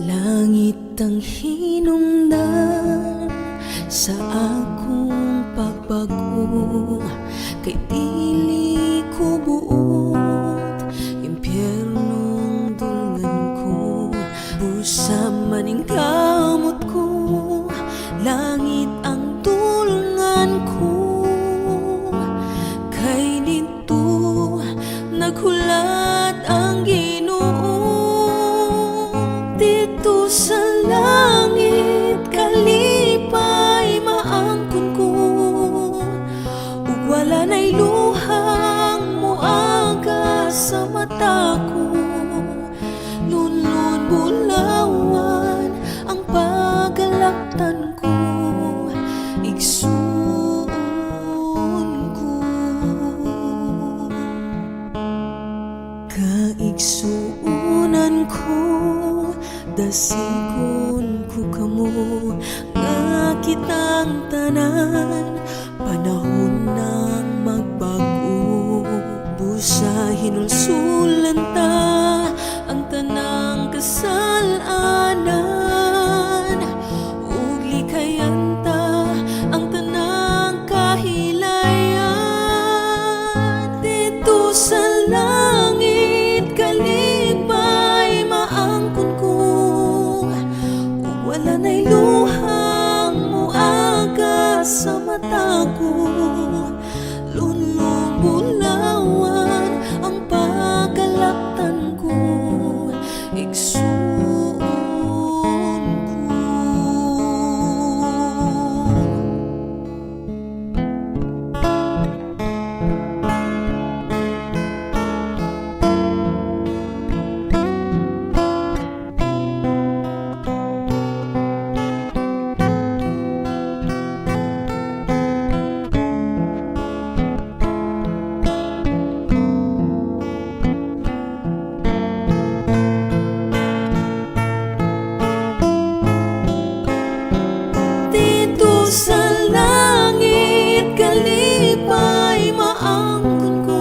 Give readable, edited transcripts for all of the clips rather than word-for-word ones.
Langit ang hinungdan sa akong pagbago, kay dili ko buot impyernong dulngan ko. Busa maning kamot ko, langit ang dulngan ko, kay dito naghulat ang Ginoo. Dito sa langit kalipay maangkon ko, ug wala na'y luhang moaga sa mata ko. Lunlun bulawan ang pagalaktan ko, igsuon ko. Kaigsuunan ko, dasigon ko kamo, nga kitang tanan panahon ng magbago. Busa hinulsulan ta ang tanang kasalanan, ug likayan ta ang tanang kahilayan. Dito sa langit kalipay maangkon ko, wala na'y luhang moaga sa mata ko. Lunlong bulawan ang pagalaktan ko, igsuon ko. Sa langit kalipay maangkon ko,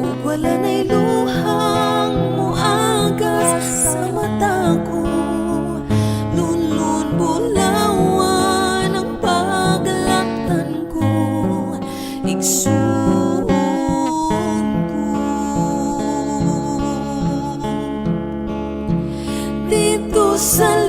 ug wala na'y luhang moaga sa mata ko. Lunlun bulawan ang pagalaktan ko, igsuon ko. Dito sa